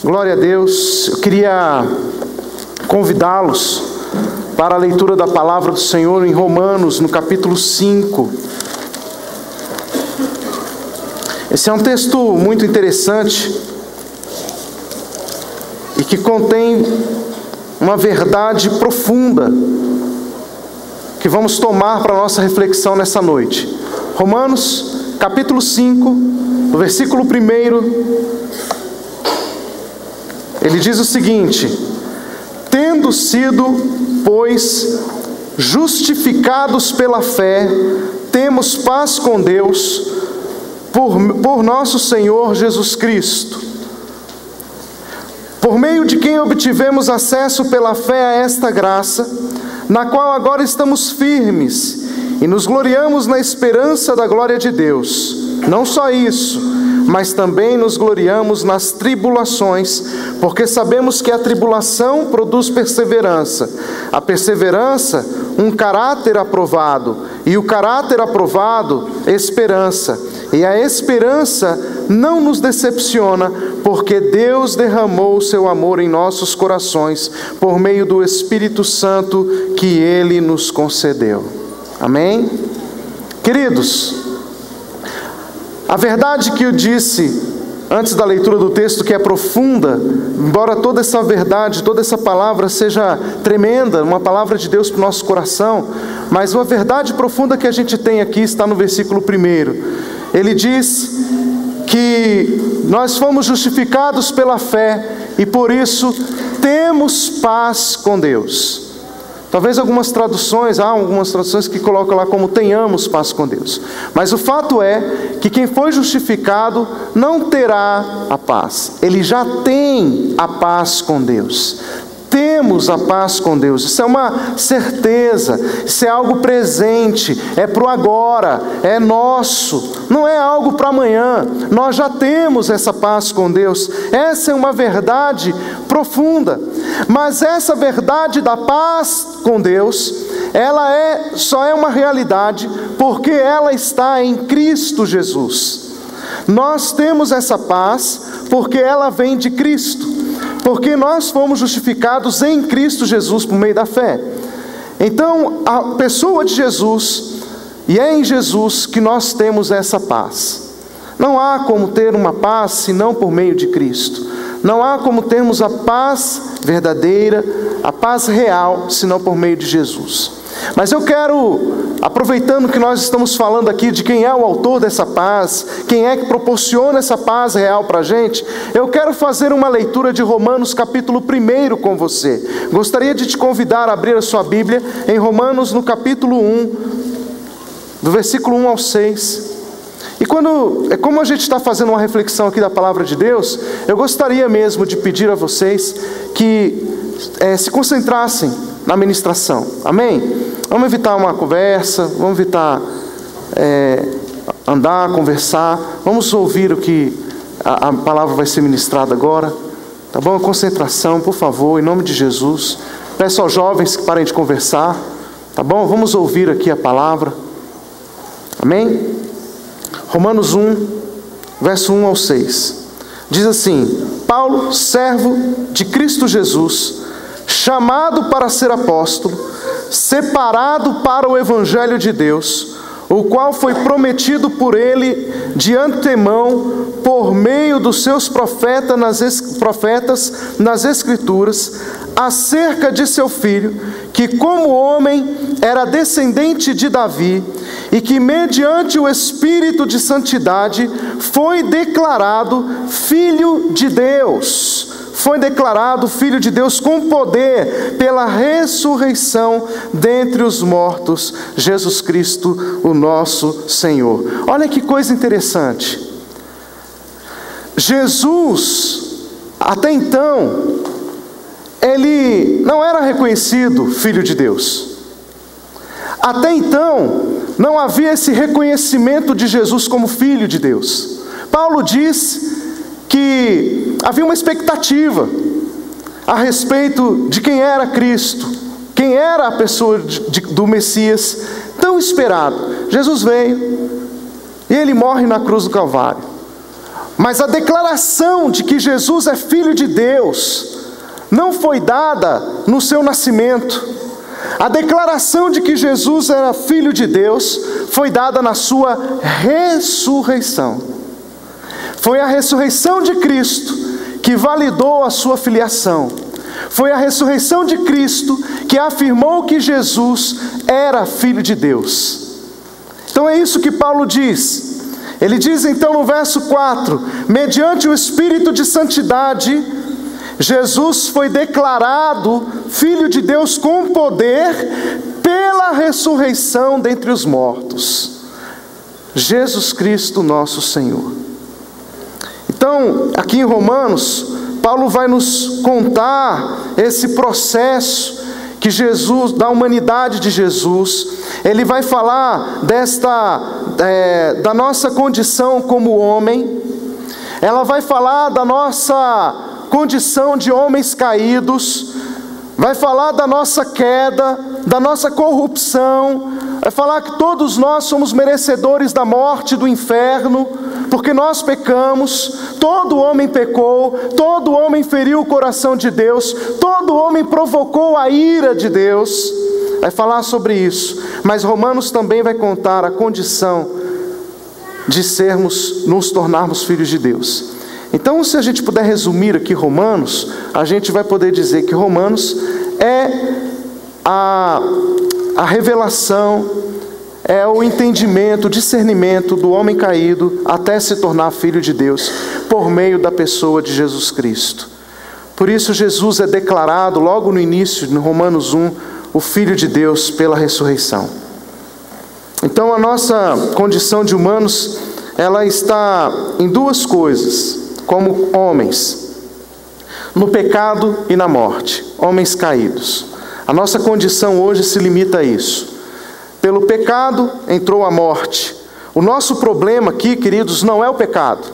Glória a Deus. Eu queria convidá-los para a leitura da palavra do Senhor em Romanos, no capítulo 5. Esse é um texto muito interessante e que contém uma verdade profunda que vamos tomar para a nossa reflexão nessa noite. Romanos, capítulo 5, no versículo 1, ele diz o seguinte: tendo sido, pois, justificados pela fé, temos paz com Deus, por nosso Senhor Jesus Cristo, por meio de quem obtivemos acesso pela fé a esta graça, na qual agora estamos firmes, e nos gloriamos na esperança da glória de Deus. Não só isso, mas também nos gloriamos nas tribulações, porque sabemos que a tribulação produz perseverança, a perseverança, um caráter aprovado, e o caráter aprovado, esperança, e a esperança não nos decepciona, porque Deus derramou o seu amor em nossos corações, por meio do Espírito Santo que Ele nos concedeu. Amém? Queridos, a verdade que eu disse antes da leitura do texto, que é profunda, embora toda essa verdade, toda essa palavra seja tremenda, uma palavra de Deus para o nosso coração, mas uma verdade profunda que a gente tem aqui está no versículo 1. Ele diz que nós fomos justificados pela fé e por isso temos paz com Deus. Talvez algumas traduções, há algumas traduções que colocam lá como tenhamos paz com Deus. Mas o fato é que quem foi justificado não terá a paz. Ele já tem a paz com Deus. Temos a paz com Deus. Isso é uma certeza, isso é algo presente, é para o agora, é nosso, não é algo para amanhã. Nós já temos essa paz com Deus. Essa é uma verdade profunda. Mas essa verdade da paz com Deus, ela só é uma realidade porque ela está em Cristo Jesus. Nós temos essa paz porque ela vem de Cristo. Porque nós fomos justificados em Cristo Jesus por meio da fé. Então, a pessoa de Jesus, e é em Jesus que nós temos essa paz. Não há como ter uma paz senão por meio de Cristo. Não há como termos a paz verdadeira, a paz real, senão por meio de Jesus. Mas eu quero, aproveitando que nós estamos falando aqui de quem é o autor dessa paz, quem é que proporciona essa paz real para a gente, eu quero fazer uma leitura de Romanos capítulo 1 com você. Gostaria de te convidar a abrir a sua Bíblia em Romanos no capítulo 1, do versículo 1 ao 6. E como a gente está fazendo uma reflexão aqui da palavra de Deus, eu gostaria mesmo de pedir a vocês que se concentrassem na ministração, amém? Vamos evitar uma conversa, vamos evitar andar, conversar, vamos ouvir o que a palavra vai ser ministrada agora, tá bom? Concentração, por favor, em nome de Jesus. Peço aos jovens que parem de conversar, tá bom? Vamos ouvir aqui a palavra, amém? Romanos 1, verso 1 ao 6, diz assim: Paulo, servo de Cristo Jesus, chamado para ser apóstolo, separado para o Evangelho de Deus, o qual foi prometido por ele de antemão, por meio dos seus profetas nas Escrituras, acerca de seu filho, que como homem era descendente de Davi, e que mediante o Espírito de Santidade foi declarado Filho de Deus. Foi declarado Filho de Deus com poder pela ressurreição dentre os mortos, Jesus Cristo, o nosso Senhor. Olha que coisa interessante. Jesus, até então, ele não era reconhecido Filho de Deus. Até então, não havia esse reconhecimento de Jesus como Filho de Deus. Paulo diz que havia uma expectativa a respeito de quem era Cristo, quem era a pessoa do Messias tão esperado. Jesus veio e ele morre na cruz do Calvário. Mas a declaração de que Jesus é Filho de Deus não foi dada no seu nascimento. A declaração de que Jesus era Filho de Deus foi dada na sua ressurreição. Foi a ressurreição de Cristo que validou a sua filiação. Foi a ressurreição de Cristo que afirmou que Jesus era Filho de Deus. Então é isso que Paulo diz. Ele diz então no verso 4: mediante o Espírito de santidade, Jesus foi declarado Filho de Deus com poder pela ressurreição dentre os mortos. Jesus Cristo nosso Senhor. Então, aqui em Romanos, Paulo vai nos contar esse processo que Jesus, da humanidade de Jesus. Ele vai falar da nossa condição como homem. Ela vai falar da nossa condição de homens caídos. Vai falar da nossa queda, da nossa corrupção. Vai falar que todos nós somos merecedores da morte e do inferno, porque nós pecamos. Todo homem pecou, todo homem feriu o coração de Deus, todo homem provocou a ira de Deus. Vai falar sobre isso. Mas Romanos também vai contar a condição de nos tornarmos filhos de Deus. Então, se a gente puder resumir aqui Romanos, a gente vai poder dizer que Romanos é a revelação, é o entendimento, o discernimento do homem caído até se tornar filho de Deus, por meio da pessoa de Jesus Cristo. Por isso Jesus é declarado logo no início, no Romanos 1, o Filho de Deus pela ressurreição. Então a nossa condição de humanos, ela está em duas coisas, como homens: no pecado e na morte, homens caídos. A nossa condição hoje se limita a isso. Pelo pecado entrou a morte. O nosso problema aqui, queridos, não é o pecado.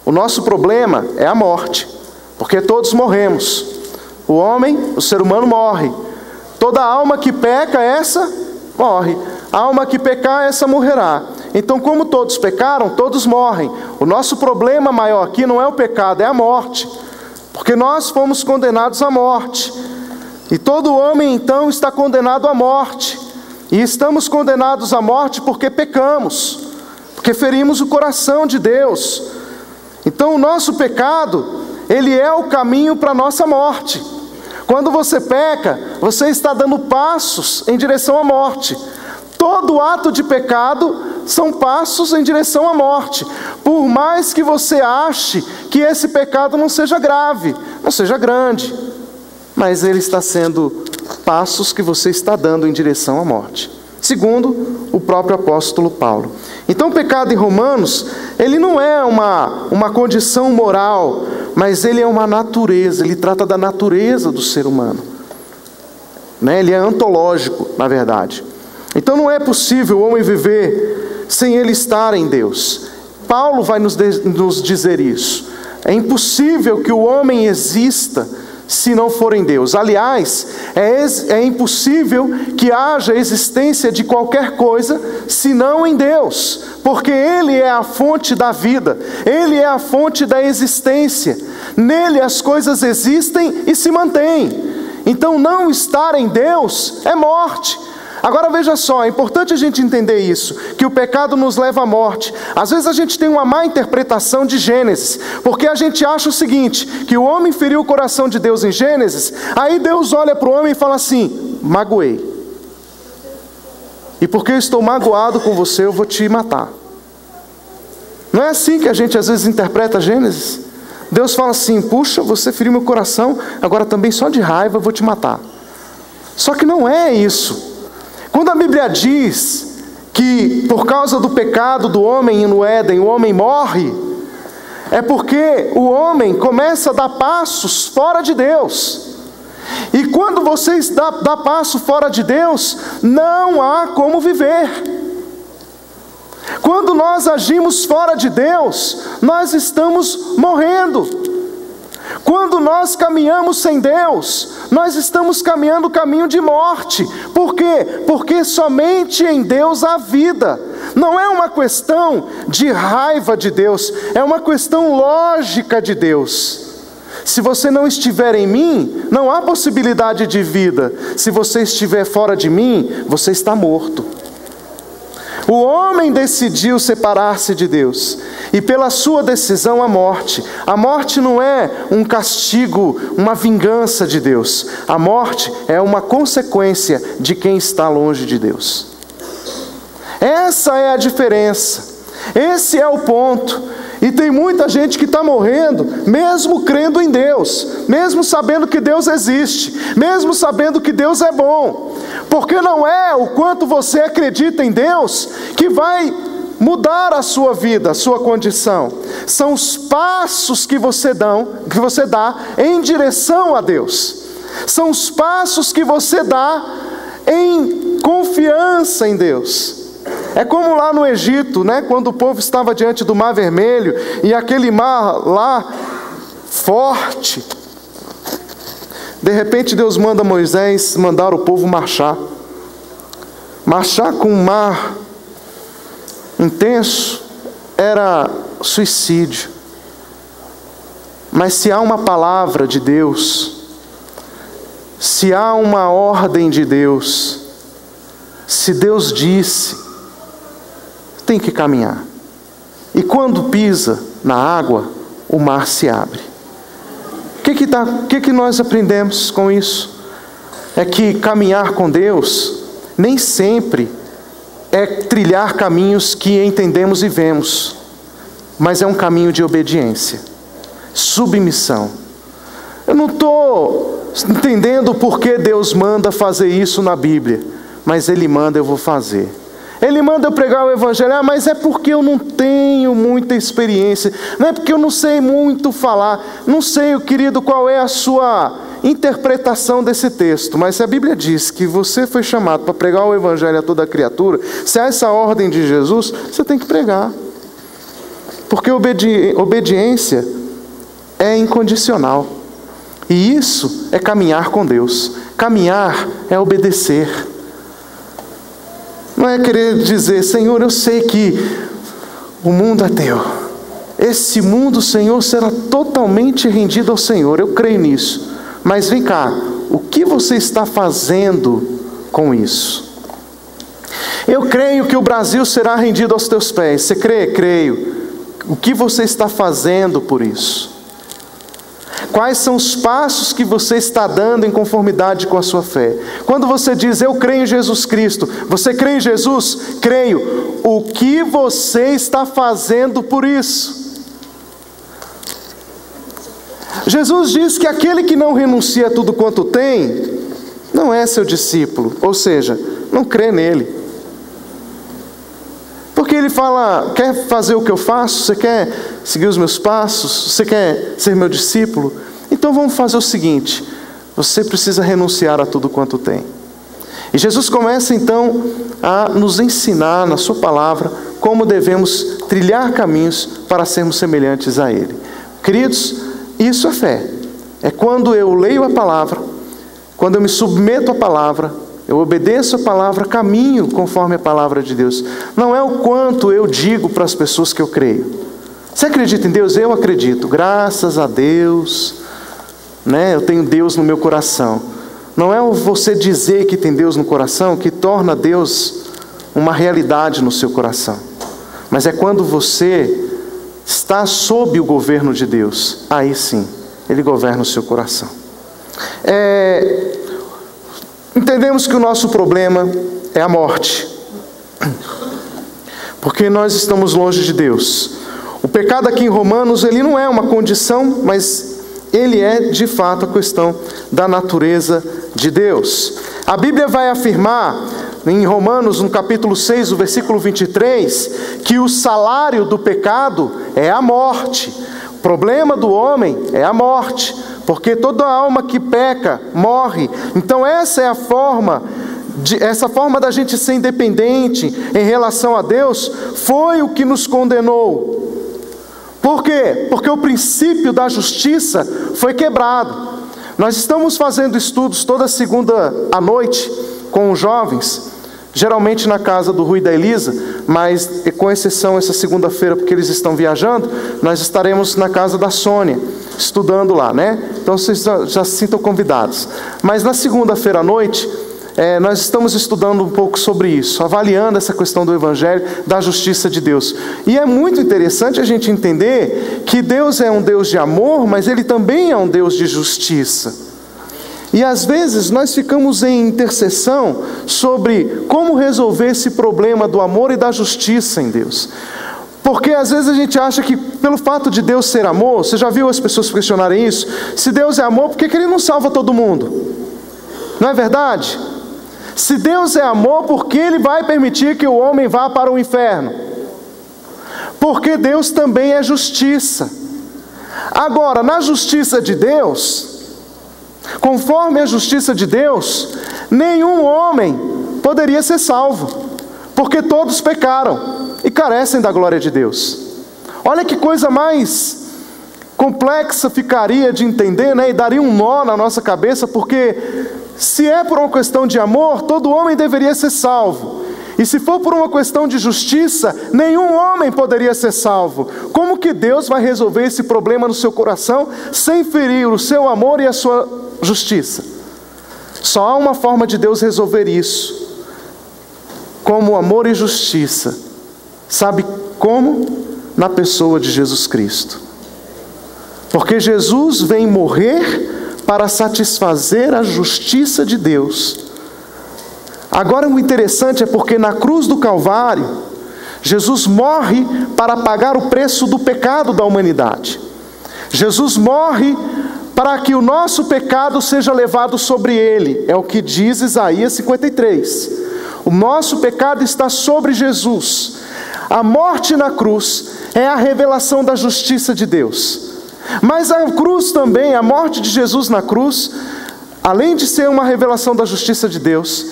O nosso problema é a morte, porque todos morremos. O homem, o ser humano morre. Toda alma que peca, essa morre. A alma que pecar, essa morrerá. Então, como todos pecaram, todos morrem. O nosso problema maior aqui não é o pecado, é a morte. Porque nós fomos condenados à morte. E todo homem, então, está condenado à morte. E estamos condenados à morte porque pecamos, porque ferimos o coração de Deus. Então o nosso pecado, ele é o caminho para a nossa morte. Quando você peca, você está dando passos em direção à morte. Todo ato de pecado são passos em direção à morte. Por mais que você ache que esse pecado não seja grave, não seja grande, mas ele está sendo passos que você está dando em direção à morte, segundo o próprio apóstolo Paulo. Então o pecado em Romanos, ele não é uma condição moral, mas ele é uma natureza, ele trata da natureza do ser humano, né? Ele é ontológico, na verdade. Então não é possível o homem viver sem ele estar em Deus. Paulo vai nos dizer isso. É impossível que o homem exista se não for em Deus. Aliás, é impossível que haja existência de qualquer coisa se não em Deus, porque Ele é a fonte da vida, Ele é a fonte da existência. Nele as coisas existem e se mantêm. Então não estar em Deus é morte. Agora veja só, é importante a gente entender isso, que o pecado nos leva à morte. Às vezes a gente tem uma má interpretação de Gênesis, porque a gente acha o seguinte, que o homem feriu o coração de Deus em Gênesis, aí Deus olha para o homem e fala assim: magoei. E porque eu estou magoado com você, eu vou te matar. Não é assim que a gente às vezes interpreta Gênesis? Deus fala assim: puxa, você feriu meu coração, agora também só de raiva eu vou te matar. Só que não é isso. Quando a Bíblia diz que por causa do pecado do homem no Éden, o homem morre, é porque o homem começa a dar passos fora de Deus. E quando você dá passo fora de Deus, não há como viver. Quando nós agimos fora de Deus, nós estamos morrendo. Quando nós caminhamos sem Deus, nós estamos caminhando o caminho de morte. Por quê? Porque somente em Deus há vida. Não é uma questão de raiva de Deus, é uma questão lógica de Deus. Se você não estiver em mim, não há possibilidade de vida. Se você estiver fora de mim, você está morto. O homem decidiu separar-se de Deus, e pela sua decisão a morte. A morte não é um castigo, uma vingança de Deus. A morte é uma consequência de quem está longe de Deus. Essa é a diferença. Esse é o ponto. E tem muita gente que está morrendo, mesmo crendo em Deus, mesmo sabendo que Deus existe, mesmo sabendo que Deus é bom. Porque não é o quanto você acredita em Deus que vai mudar a sua vida, a sua condição. São os passos que você dá em direção a Deus. São os passos que você dá em confiança em Deus. É como lá no Egito, né? Quando o povo estava diante do Mar Vermelho, e aquele mar lá, forte, de repente Deus manda Moisés mandar o povo marchar com um mar intenso, era suicídio. Mas se há uma palavra de Deus, se há uma ordem de Deus, se Deus disse, tem que caminhar. E quando pisa na água, o mar se abre. O que nós aprendemos com isso? É que caminhar com Deus nem sempre é trilhar caminhos que entendemos e vemos, mas é um caminho de obediência, submissão. Eu não estou entendendo por que Deus manda fazer isso na Bíblia, mas Ele manda, eu vou fazer. Ele manda eu pregar o Evangelho, mas é porque eu não tenho muita experiência, não é porque eu não sei muito falar. Não sei, querido, qual é a sua interpretação desse texto, mas se a Bíblia diz que você foi chamado para pregar o Evangelho a toda criatura, se há essa ordem de Jesus, você tem que pregar. Porque obediência é incondicional. E isso é caminhar com Deus. Caminhar é obedecer. Não é querer dizer, Senhor, eu sei que o mundo é teu. Esse mundo, Senhor, será totalmente rendido ao Senhor. Eu creio nisso. Mas vem cá, o que você está fazendo com isso? Eu creio que o Brasil será rendido aos teus pés. Você crê? Creio. O que você está fazendo por isso? Quais são os passos que você está dando em conformidade com a sua fé? Quando você diz, eu creio em Jesus Cristo, você crê em Jesus? Creio. O que você está fazendo por isso? Jesus diz que aquele que não renuncia a tudo quanto tem, não é seu discípulo, ou seja, não crê nele. Porque ele fala, quer fazer o que eu faço? Você quer seguir os meus passos? Você quer ser meu discípulo? Então vamos fazer o seguinte, você precisa renunciar a tudo quanto tem. E Jesus começa então a nos ensinar na sua palavra como devemos trilhar caminhos para sermos semelhantes a Ele. Queridos, isso é fé. É quando eu leio a palavra, quando eu me submeto à palavra, eu obedeço a palavra, caminho conforme a palavra de Deus. Não é o quanto eu digo para as pessoas que eu creio. Você acredita em Deus? Eu acredito. Graças a Deus, né? Eu tenho Deus no meu coração. Não é você dizer que tem Deus no coração que torna Deus uma realidade no seu coração. Mas é quando você está sob o governo de Deus. Aí sim, Ele governa o seu coração. Entendemos que o nosso problema é a morte, porque nós estamos longe de Deus. O pecado aqui em Romanos, ele não é uma condição, mas ele é de fato a questão da natureza de Deus. A Bíblia vai afirmar em Romanos, no capítulo 6, o versículo 23, que o salário do pecado é a morte. O problema do homem é a morte, porque toda alma que peca morre. Então essa é a forma da gente ser independente em relação a Deus, foi o que nos condenou. Por quê? Porque o princípio da justiça foi quebrado. Nós estamos fazendo estudos toda segunda à noite com os jovens, geralmente na casa do Rui e da Elisa, mas com exceção essa segunda-feira, porque eles estão viajando, nós estaremos na casa da Sônia, estudando lá, né? Então vocês já se sintam convidados. Mas na segunda-feira à noite, nós estamos estudando um pouco sobre isso, avaliando essa questão do Evangelho, da justiça de Deus. E é muito interessante a gente entender que Deus é um Deus de amor, mas Ele também é um Deus de justiça. E às vezes nós ficamos em intercessão sobre como resolver esse problema do amor e da justiça em Deus. Porque às vezes a gente acha que pelo fato de Deus ser amor, você já viu as pessoas questionarem isso? Se Deus é amor, por que Ele não salva todo mundo? Não é verdade? Se Deus é amor, por que Ele vai permitir que o homem vá para o inferno? Porque Deus também é justiça. Agora, na justiça de Deus, conforme a justiça de Deus, nenhum homem poderia ser salvo, porque todos pecaram e carecem da glória de Deus. Olha que coisa mais complexa ficaria de entender, né? E daria um nó na nossa cabeça, porque se é por uma questão de amor, todo homem deveria ser salvo. E se for por uma questão de justiça, nenhum homem poderia ser salvo. Como que Deus vai resolver esse problema no seu coração sem ferir o seu amor e a sua justiça? Só há uma forma de Deus resolver isso, como amor e justiça. Sabe como? Na pessoa de Jesus Cristo. Porque Jesus vem morrer para satisfazer a justiça de Deus. Agora o interessante é porque na cruz do Calvário, Jesus morre para pagar o preço do pecado da humanidade. Jesus morre para que o nosso pecado seja levado sobre Ele. É o que diz Isaías 53. O nosso pecado está sobre Jesus. A morte na cruz é a revelação da justiça de Deus. Mas a cruz também, a morte de Jesus na cruz, além de ser uma revelação da justiça de Deus,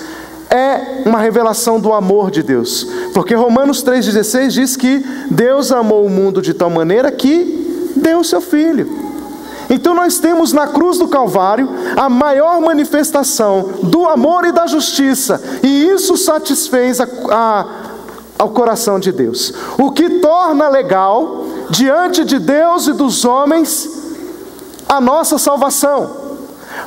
é uma revelação do amor de Deus. Porque Romanos 3,16 diz que Deus amou o mundo de tal maneira que deu o seu Filho. Então nós temos na cruz do Calvário a maior manifestação do amor e da justiça. E isso satisfez ao coração de Deus. O que torna legal diante de Deus e dos homens a nossa salvação.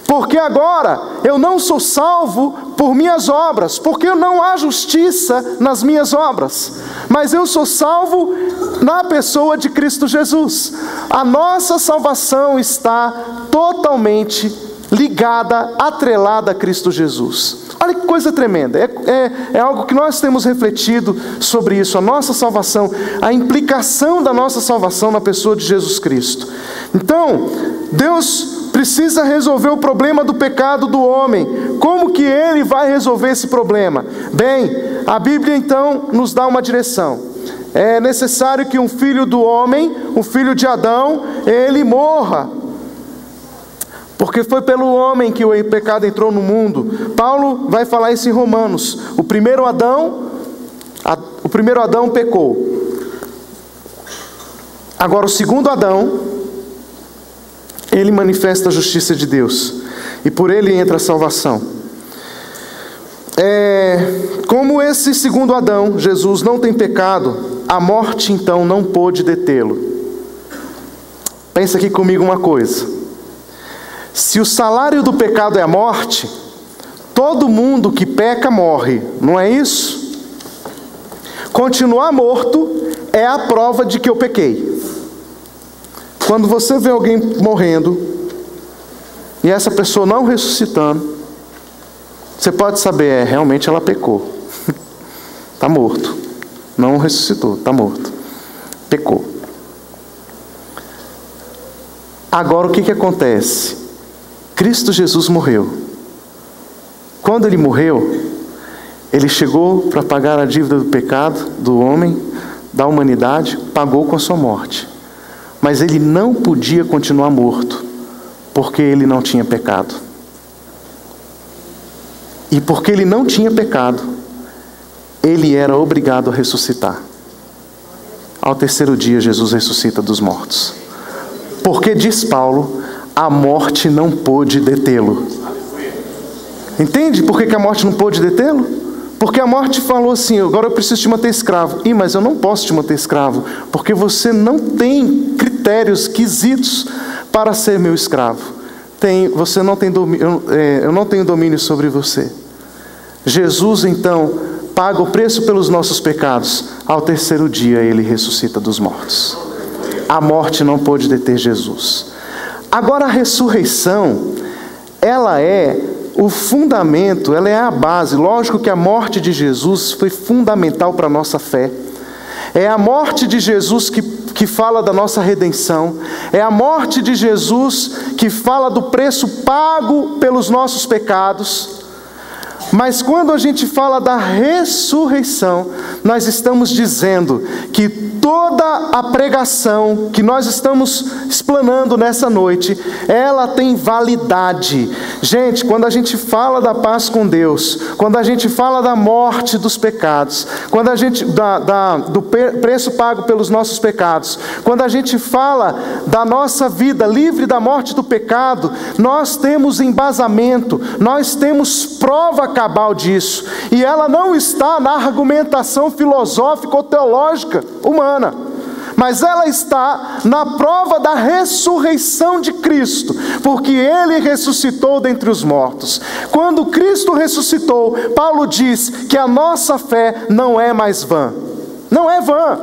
Porque agora eu não sou salvo por minhas obras, porque não há justiça nas minhas obras, mas eu sou salvo na pessoa de Cristo Jesus. A nossa salvação está totalmente ligada, atrelada a Cristo Jesus. Olha que coisa tremenda, é algo que nós temos refletido sobre isso, a nossa salvação, a implicação da nossa salvação na pessoa de Jesus Cristo. Então, Deus precisa resolver o problema do pecado do homem. Como que Ele vai resolver esse problema? Bem, a Bíblia então nos dá uma direção. É necessário que um filho do homem, um filho de Adão, ele morra. Porque foi pelo homem que o pecado entrou no mundo. Paulo vai falar isso em Romanos. O primeiro Adão pecou. Agora o segundo Adão, ele manifesta a justiça de Deus. E por ele entra a salvação. Como esse segundo Adão, Jesus, não tem pecado, a morte então não pôde detê-lo. Pensa aqui comigo uma coisa. Se o salário do pecado é a morte, todo mundo que peca morre, não é isso? Continuar morto é a prova de que eu pequei. Quando você vê alguém morrendo e essa pessoa não ressuscitando, você pode saber, realmente ela pecou. Está morto. Não ressuscitou, está morto. Pecou. Agora o que acontece? Cristo Jesus morreu. Quando Ele morreu, Ele chegou para pagar a dívida do pecado do homem, da humanidade, pagou com a sua morte. Mas Ele não podia continuar morto, porque Ele não tinha pecado. E porque Ele não tinha pecado, Ele era obrigado a ressuscitar. Ao terceiro dia, Jesus ressuscita dos mortos. Porque, diz Paulo, a morte não pôde detê-lo. Entende por que a morte não pôde detê-lo? Porque a morte falou assim: agora eu preciso te manter escravo. Mas eu não posso te manter escravo, porque você não tem critérios, quesitos para ser meu escravo. Você não tem domínio, eu não tenho domínio sobre você. Jesus então paga o preço pelos nossos pecados. Ao terceiro dia ele ressuscita dos mortos. A morte não pôde deter Jesus. Agora a ressurreição, ela é o fundamento, ela é a base. Lógico que a morte de Jesus foi fundamental para a nossa fé. É a morte de Jesus que fala da nossa redenção. É a morte de Jesus que fala do preço pago pelos nossos pecados. Mas quando a gente fala da ressurreição, nós estamos dizendo que toda a pregação que nós estamos explanando nessa noite, ela tem validade. Gente, quando a gente fala da paz com Deus, quando a gente fala da morte dos pecados, quando a gente do preço pago pelos nossos pecados, quando a gente fala da nossa vida livre da morte do pecado, nós temos embasamento, nós temos prova cabal disso, e ela não está na argumentação filosófica ou teológica humana, mas ela está na prova da ressurreição de Cristo, porque Ele ressuscitou dentre os mortos. Quando Cristo ressuscitou, Paulo diz que a nossa fé não é mais vã. Não é vã,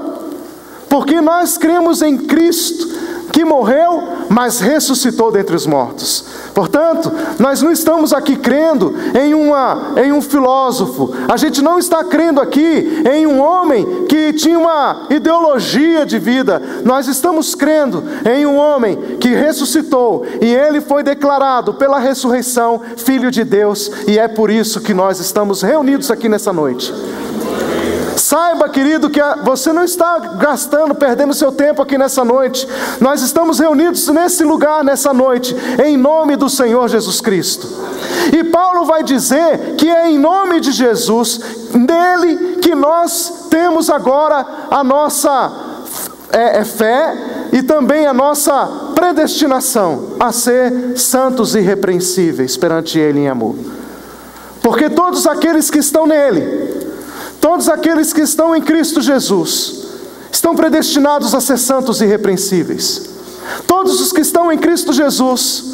porque nós cremos em Cristo, que morreu, mas ressuscitou dentre os mortos. Portanto, nós não estamos aqui crendo em um filósofo. A gente não está crendo aqui em um homem que tinha uma ideologia de vida. Nós estamos crendo em um homem que ressuscitou, e ele foi declarado pela ressurreição Filho de Deus, e é por isso que nós estamos reunidos aqui nessa noite. Saiba, querido, que você não está perdendo seu tempo aqui nessa noite. Nós estamos reunidos nesse lugar, nessa noite, em nome do Senhor Jesus Cristo. E Paulo vai dizer que é em nome de Jesus, nele, que nós temos agora a nossa fé e também a nossa predestinação a ser santos e irrepreensíveis perante Ele em amor. Porque todos aqueles que estão nele, todos aqueles que estão em Cristo Jesus, estão predestinados a ser santos e irrepreensíveis. Todos os que estão em Cristo Jesus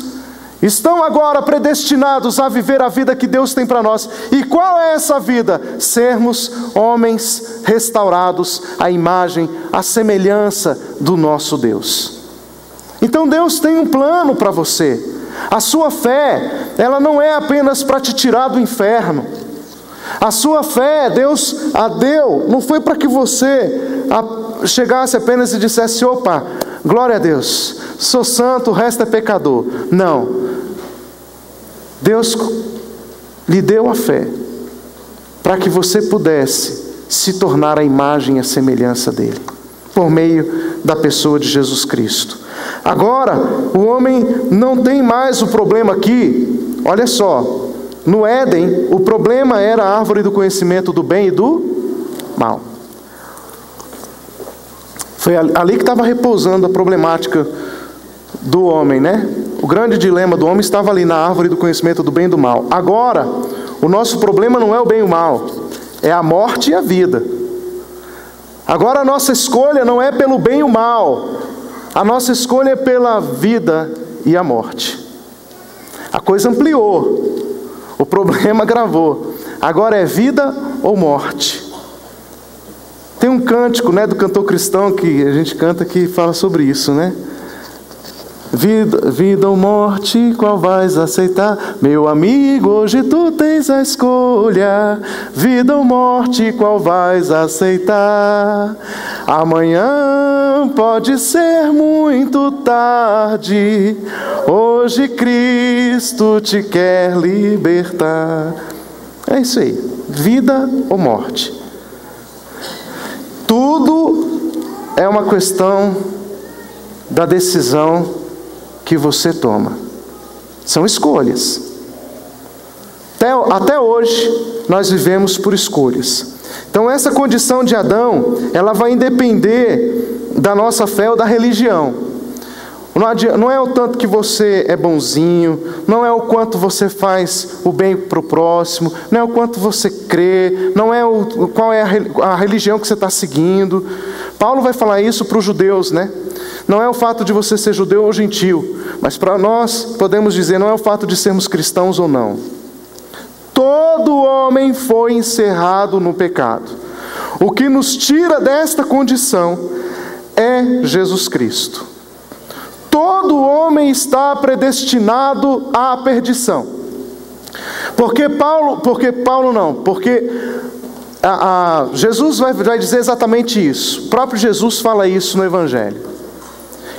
estão agora predestinados a viver a vida que Deus tem para nós. E qual é essa vida? Sermos homens restaurados à imagem, à semelhança do nosso Deus. Então Deus tem um plano para você. A sua fé, ela não é apenas para te tirar do inferno. A sua fé, Deus a deu, não foi para que você chegasse apenas e dissesse: opa, glória a Deus, sou santo, o resto é pecador. Não. Deus lhe deu a fé para que você pudesse se tornar a imagem e a semelhança dele, por meio da pessoa de Jesus Cristo. Agora, o homem não tem mais o problema aqui. Olha só, no Éden, o problema era a árvore do conhecimento do bem e do mal. Foi ali que estava repousando a problemática do homem, né? O grande dilema do homem estava ali na árvore do conhecimento do bem e do mal. Agora, o nosso problema não é o bem e o mal, é a morte e a vida. Agora a nossa escolha não é pelo bem e o mal, a nossa escolha é pela vida e a morte. A coisa ampliou. O problema agravou. Agora é vida ou morte. Tem um cântico, né, do cantor cristão que a gente canta que fala sobre isso, né? Vida ou morte, qual vais aceitar? Meu amigo, hoje tu tens a escolha. Vida ou morte, qual vais aceitar? Amanhã pode ser muito tarde. Hoje Cristo te quer libertar. É isso aí. Vida ou morte. Tudo é uma questão da decisão que você toma. São escolhas. Até hoje nós vivemos por escolhas. Então essa condição de Adão, ela vai independer da nossa fé ou da religião. Não é o tanto que você é bonzinho, não é o quanto você faz o bem para o próximo, não é o quanto você crê, não é qual é a religião que você está seguindo. Paulo vai falar isso para os judeus, né? Não é o fato de você ser judeu ou gentil, mas para nós podemos dizer, não é o fato de sermos cristãos ou não. Todo homem foi encerrado no pecado. O que nos tira desta condição é Jesus Cristo. Todo homem está predestinado à perdição. Porque Jesus vai dizer exatamente isso. O próprio Jesus fala isso no Evangelho.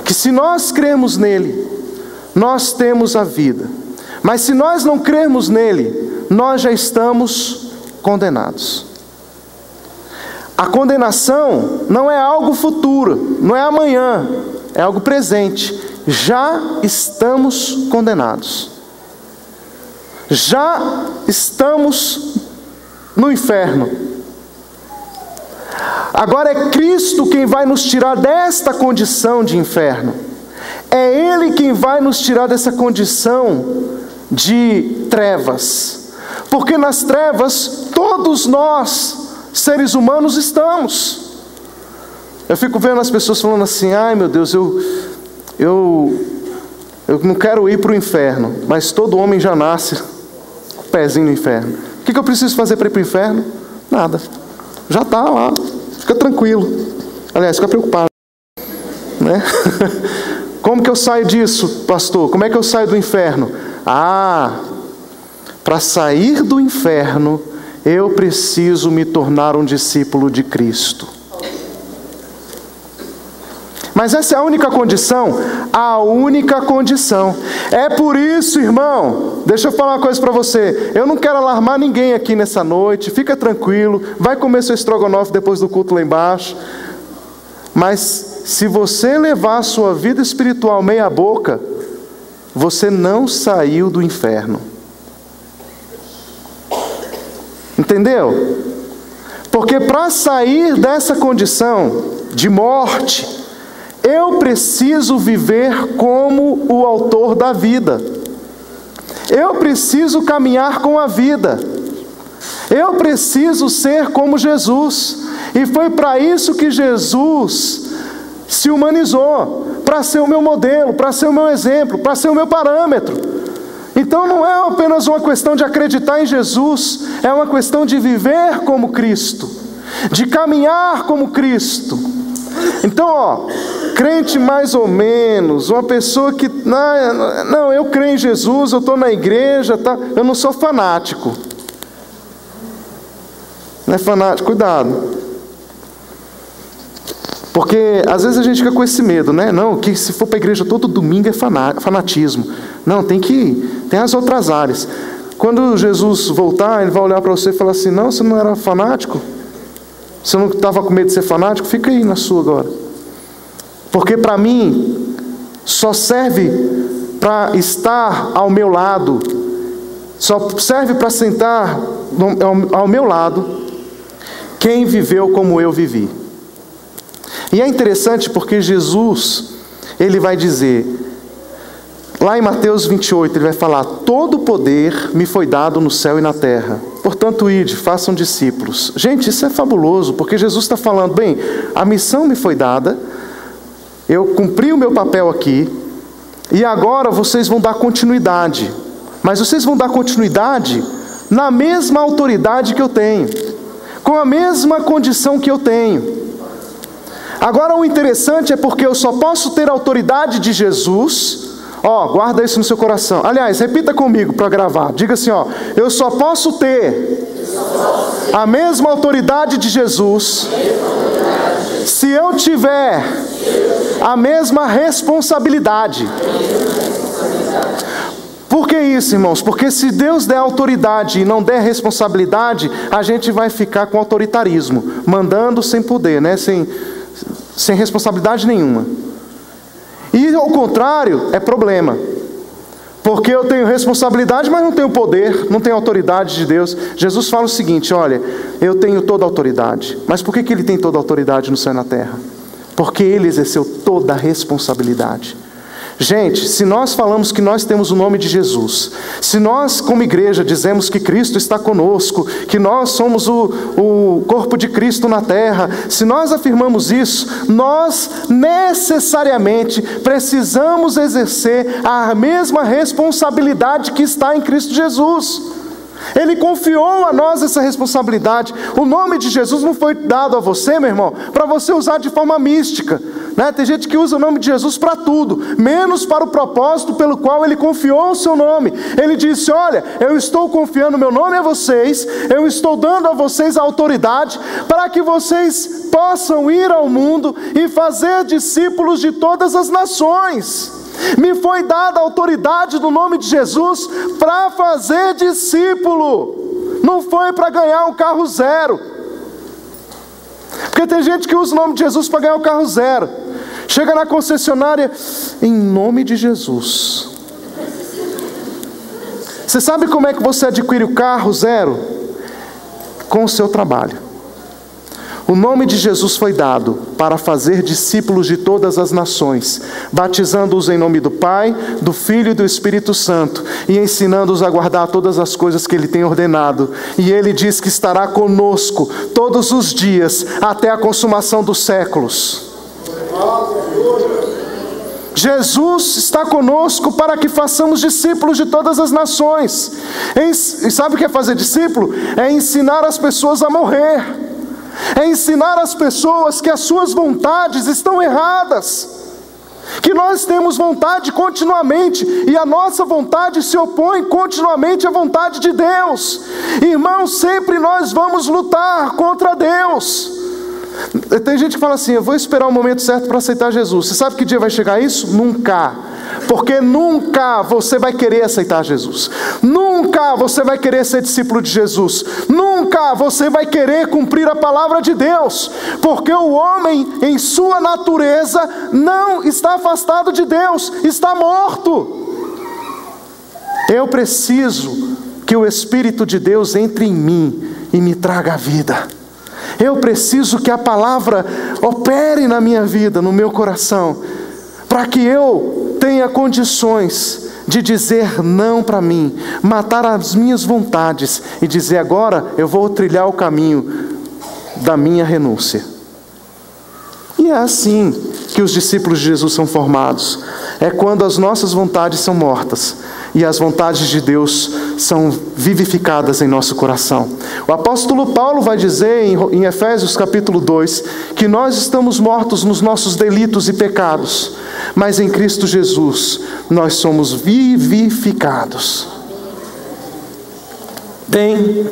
Que se nós cremos nele, nós temos a vida. Mas se nós não cremos nele, nós já estamos condenados. A condenação não é algo futuro, não é amanhã, é algo presente. Já estamos condenados. Já estamos no inferno. Agora é Cristo quem vai nos tirar desta condição de inferno. É Ele quem vai nos tirar dessa condição de trevas. Porque nas trevas todos nós, seres humanos, estamos. Eu fico vendo as pessoas falando assim: ai meu Deus, eu não quero ir para o inferno. Mas todo homem já nasce com o pezinho no inferno. O que eu preciso fazer para ir para o inferno? Nada. Já está lá. Fica tranquilo. Aliás, fica preocupado, né? Como que eu saio disso, pastor? Como é que eu saio do inferno? Para sair do inferno, eu preciso me tornar um discípulo de Cristo. Mas essa é a única condição? A única condição. É por isso, irmão, deixa eu falar uma coisa para você. Eu não quero alarmar ninguém aqui nessa noite. Fica tranquilo, vai comer seu estrogonofe depois do culto lá embaixo. Mas se você levar a sua vida espiritual meia boca, você não saiu do inferno. Entendeu? Porque para sair dessa condição de morte, eu preciso viver como o autor da vida. Eu preciso caminhar com a vida. Eu preciso ser como Jesus. E foi para isso que Jesus se humanizou, para ser o meu modelo, para ser o meu exemplo, para ser o meu parâmetro. Então não é apenas uma questão de acreditar em Jesus, é uma questão de viver como Cristo, de caminhar como Cristo. Então, crente mais ou menos, uma pessoa que, não, eu creio em Jesus, eu estou na igreja, tá? Eu não sou fanático. Não é fanático, cuidado. Porque às vezes a gente fica com esse medo, né? Não, que se for para a igreja todo domingo é fanatismo. Não, tem as outras áreas. Quando Jesus voltar, Ele vai olhar para você e falar assim: não, você não era fanático? Você não estava com medo de ser fanático? Fica aí na sua agora. Porque para mim, só serve para estar ao meu lado, só serve para sentar ao meu lado quem viveu como eu vivi. E é interessante porque Jesus, Ele vai dizer, lá em Mateus 28, Ele vai falar: todo poder me foi dado no céu e na terra. Portanto, ide, façam discípulos. Gente, isso é fabuloso, porque Jesus está falando: bem, a missão me foi dada, eu cumpri o meu papel aqui, e agora vocês vão dar continuidade. Mas vocês vão dar continuidade na mesma autoridade que eu tenho, com a mesma condição que eu tenho. Agora o interessante é porque eu só posso ter a autoridade de Jesus. Guarda isso no seu coração. Aliás, repita comigo para gravar. Diga assim, eu só posso ter a mesma autoridade de Jesus se eu tiver a mesma responsabilidade. Por que isso, irmãos? Porque se Deus der autoridade e não der responsabilidade, a gente vai ficar com autoritarismo, mandando sem poder, né? Sem responsabilidade nenhuma. E ao contrário, é problema. Porque eu tenho responsabilidade, mas não tenho poder, não tenho autoridade de Deus. Jesus fala o seguinte: olha, eu tenho toda a autoridade. Mas por que Ele tem toda a autoridade no céu e na terra? Porque Ele exerceu toda a responsabilidade. Gente, se nós falamos que nós temos o nome de Jesus, se nós como igreja dizemos que Cristo está conosco, que nós somos o corpo de Cristo na terra, se nós afirmamos isso, nós necessariamente precisamos exercer a mesma responsabilidade que está em Cristo Jesus. Ele confiou a nós essa responsabilidade. O nome de Jesus não foi dado a você, meu irmão, para você usar de forma mística, né? Tem gente que usa o nome de Jesus para tudo, menos para o propósito pelo qual Ele confiou o seu nome. Ele disse: olha, eu estou confiando meu nome a vocês, eu estou dando a vocês a autoridade para que vocês possam ir ao mundo e fazer discípulos de todas as nações. Me foi dada a autoridade do nome de Jesus para fazer discípulo. Não foi para ganhar um carro zero. Porque tem gente que usa o nome de Jesus para ganhar um carro zero. Chega na concessionária, em nome de Jesus. Você sabe como é que você adquire o carro zero? Com o seu trabalho. O nome de Jesus foi dado para fazer discípulos de todas as nações, batizando-os em nome do Pai, do Filho e do Espírito Santo, e ensinando-os a guardar todas as coisas que Ele tem ordenado. E Ele diz que estará conosco todos os dias, até a consumação dos séculos. Jesus está conosco para que façamos discípulos de todas as nações. E sabe o que é fazer discípulo? É ensinar as pessoas a morrer. É ensinar as pessoas que as suas vontades estão erradas, que nós temos vontade continuamente, e a nossa vontade se opõe continuamente à vontade de Deus. Irmãos, sempre nós vamos lutar contra Deus. Tem gente que fala assim: eu vou esperar o momento certo para aceitar Jesus. Você sabe que dia vai chegar isso? Nunca. Porque nunca você vai querer aceitar Jesus. Nunca você vai querer ser discípulo de Jesus. Nunca você vai querer cumprir a palavra de Deus. Porque o homem, em sua natureza, não está afastado de Deus, está morto. Eu preciso que o Espírito de Deus entre em mim e me traga a vida. Eu preciso que a palavra opere na minha vida, no meu coração, para que eu tenha condições de dizer não para mim, matar as minhas vontades e dizer: agora eu vou trilhar o caminho da minha renúncia. E é assim que os discípulos de Jesus são formados. É quando as nossas vontades são mortas e as vontades de Deus são vivificadas em nosso coração. O apóstolo Paulo vai dizer em Efésios capítulo 2, que nós estamos mortos nos nossos delitos e pecados, mas em Cristo Jesus nós somos vivificados. Bem,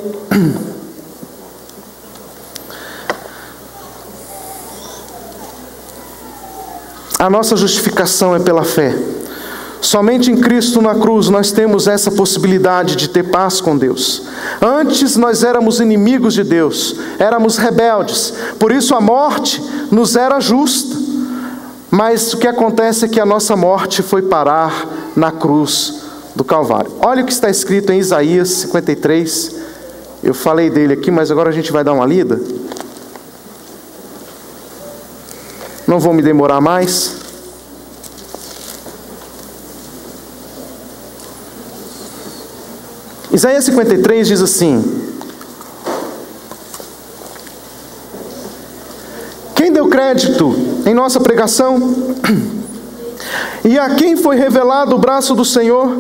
a nossa justificação é pela fé. Somente em Cristo na cruz nós temos essa possibilidade de ter paz com Deus. Antes nós éramos inimigos de Deus, éramos rebeldes, por isso a morte nos era justa. Mas o que acontece é que a nossa morte foi parar na cruz do Calvário. Olha o que está escrito em Isaías 53. Eu falei dele aqui, mas agora a gente vai dar uma lida. Não vou me demorar mais. Isaías 53 diz assim: quem deu crédito em nossa pregação? E a quem foi revelado o braço do Senhor?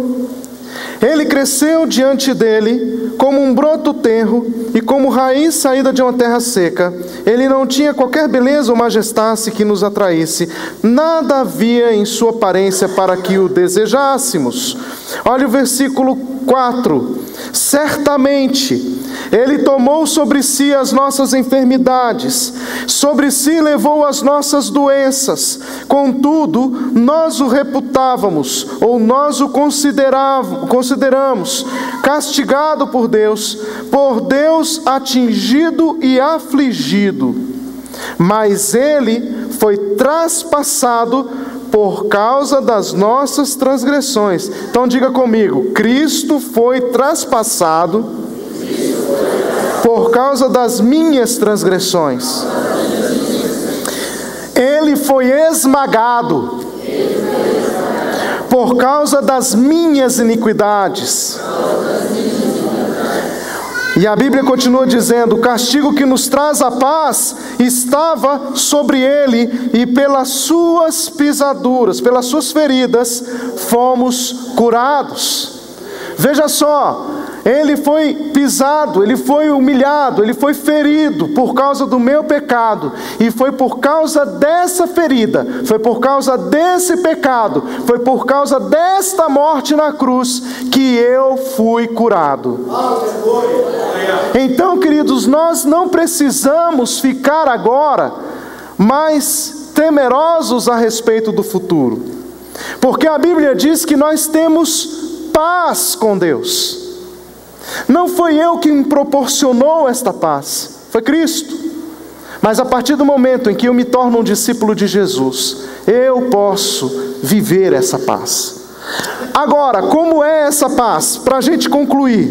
Ele cresceu diante dele como um broto tenro e como raiz saída de uma terra seca. Ele não tinha qualquer beleza ou majestade que nos atraísse. Nada havia em sua aparência para que o desejássemos. Olha o versículo 4. Certamente Ele tomou sobre si as nossas enfermidades, sobre si levou as nossas doenças. Contudo, nós o reputávamos, ou nós o consideramos castigado por Deus atingido e afligido. Mas Ele foi traspassado por causa das nossas transgressões. Então diga comigo: Cristo foi traspassado por causa das minhas transgressões. Ele foi esmagado por causa das minhas iniquidades. E a Bíblia continua dizendo: o castigo que nos traz a paz estava sobre ele, e pelas suas pisaduras, pelas suas feridas, fomos curados. Veja só, ele foi pisado, ele foi humilhado, ele foi ferido por causa do meu pecado, e foi por causa dessa ferida, foi por causa desse pecado, foi por causa desta morte na cruz que eu fui curado. Então, queridos, nós não precisamos ficar agora mais temerosos a respeito do futuro, porque a Bíblia diz que nós temos paz com Deus. Não foi eu que me proporcionou esta paz, foi Cristo. Mas a partir do momento em que eu me torno um discípulo de Jesus, eu posso viver essa paz. Agora, como é essa paz? Para a gente concluir,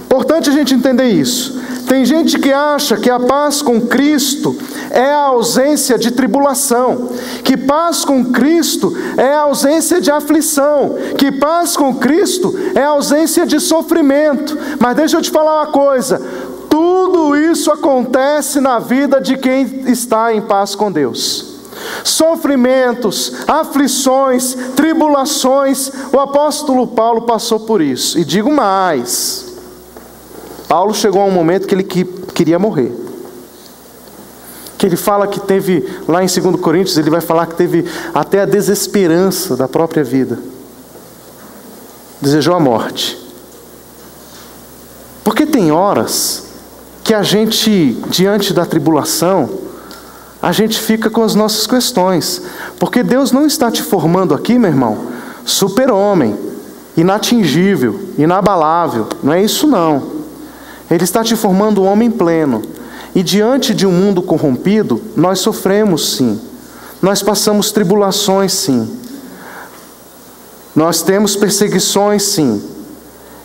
importante a gente entender isso. Tem gente que acha que a paz com Cristo é a ausência de tribulação, que paz com Cristo é a ausência de aflição, que paz com Cristo é a ausência de sofrimento. Mas deixa eu te falar uma coisa: tudo isso acontece na vida de quem está em paz com Deus. Sofrimentos, aflições, tribulações, o apóstolo Paulo passou por isso. E digo mais, Paulo chegou a um momento que ele queria morrer. Que ele fala que teve, lá em 2 Coríntios, ele vai falar que teve até a desesperança da própria vida. Desejou a morte. Porque tem horas que a gente, diante da tribulação, a gente fica com as nossas questões. Porque Deus não está te formando aqui, meu irmão, super-homem, inatingível, inabalável. Não é isso não. Ele está te formando um homem pleno. E diante de um mundo corrompido, nós sofremos sim. Nós passamos tribulações sim. Nós temos perseguições sim.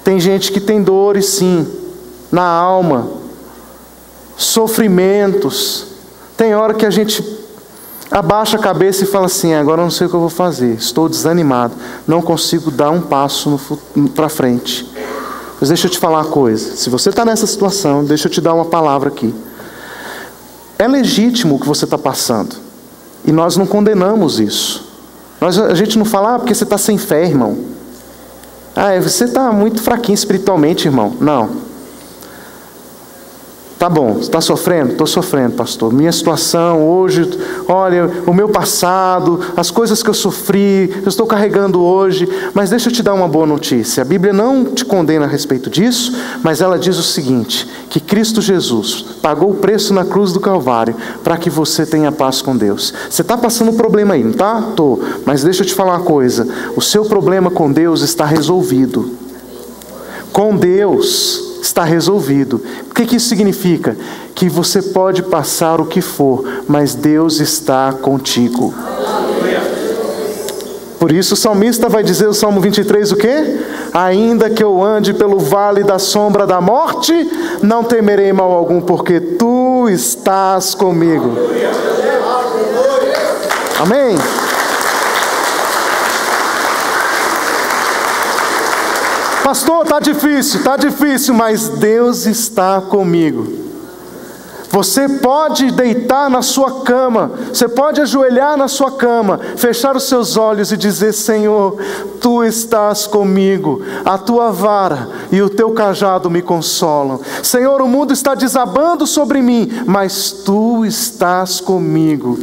Tem gente que tem dores sim, na alma. Sofrimentos. Tem hora que a gente abaixa a cabeça e fala assim: agora eu não sei o que eu vou fazer. Estou desanimado. Não consigo dar um passo para frente. Mas deixa eu te falar uma coisa. Se você está nessa situação, deixa eu te dar uma palavra aqui. É legítimo o que você está passando. E nós não condenamos isso. A gente não fala: porque você está sem fé, irmão. Você está muito fraquinho espiritualmente, irmão. Não. Tá bom, está sofrendo? Estou sofrendo, pastor. Minha situação hoje, olha, o meu passado, as coisas que eu sofri, eu estou carregando hoje. Mas deixa eu te dar uma boa notícia. A Bíblia não te condena a respeito disso, mas ela diz o seguinte: que Cristo Jesus pagou o preço na cruz do Calvário para que você tenha paz com Deus. Você está passando um problema aí, não está? Estou. Mas deixa eu te falar uma coisa: o seu problema com Deus está resolvido. Com Deus está resolvido. O que isso significa? Que você pode passar o que for, mas Deus está contigo. Por isso o salmista vai dizer no Salmo 23 o quê? Ainda que eu ande pelo vale da sombra da morte, não temerei mal algum, porque tu estás comigo. Amém? Pastor, está difícil, mas Deus está comigo. Você pode deitar na sua cama, você pode ajoelhar na sua cama, fechar os seus olhos e dizer: Senhor, tu estás comigo, a tua vara e o teu cajado me consolam. Senhor, o mundo está desabando sobre mim, mas tu estás comigo.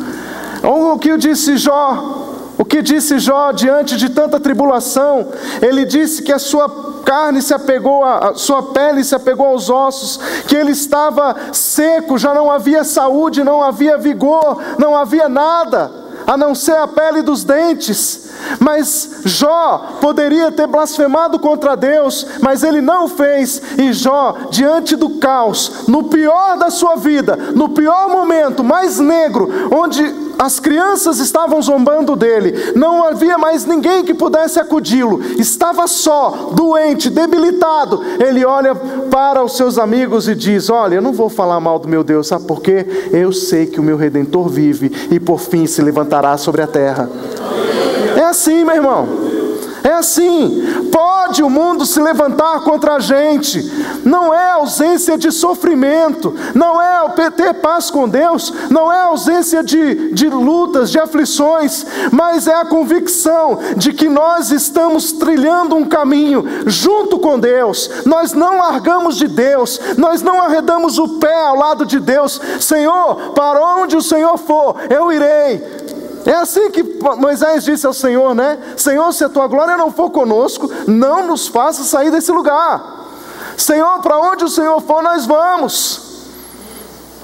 O que disse Jó? O que disse Jó diante de tanta tribulação? Ele disse que a sua carne se apegou, a sua pele se apegou aos ossos, que ele estava seco, já não havia saúde, não havia vigor, não havia nada, a não ser a pele dos dentes. Mas Jó poderia ter blasfemado contra Deus, mas ele não fez. E Jó, diante do caos, no pior da sua vida, no pior momento, mais negro, onde as crianças estavam zombando dele, não havia mais ninguém que pudesse acudi-lo, estava só, doente, debilitado. Ele olha para os seus amigos e diz: olha, eu não vou falar mal do meu Deus, sabe por quê? Eu sei que o meu Redentor vive e por fim se levantará sobre a terra. É assim, meu irmão. É assim, pode o mundo se levantar contra a gente, não é ausência de sofrimento, não é ter paz com Deus, não é ausência de lutas, de aflições, mas é a convicção de que nós estamos trilhando um caminho junto com Deus, nós não largamos de Deus, nós não arredamos o pé ao lado de Deus. Senhor, para onde o Senhor for, eu irei. É assim que Moisés disse ao Senhor, né? Senhor, se a tua glória não for conosco, não nos faça sair desse lugar. Senhor, para onde o Senhor for, nós vamos.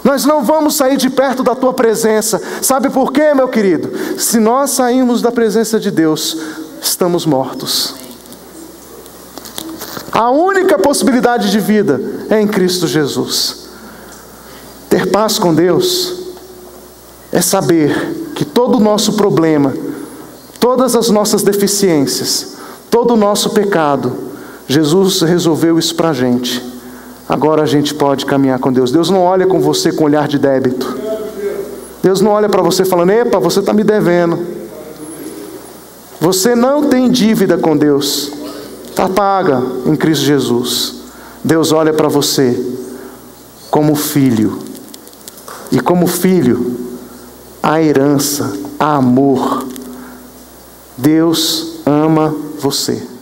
Nós não vamos sair de perto da tua presença. Sabe por quê, meu querido? Se nós sairmos da presença de Deus, estamos mortos. A única possibilidade de vida é em Cristo Jesus. Ter paz com Deus é saber que todo o nosso problema, todas as nossas deficiências, todo o nosso pecado, Jesus resolveu isso para a gente. Agora a gente pode caminhar com Deus. Deus não olha com você com olhar de débito. Deus não olha para você falando, epa, você está me devendo. Você não tem dívida com Deus. Está paga em Cristo Jesus. Deus olha para você como filho. E como filho, a herança, a amor. Deus ama você.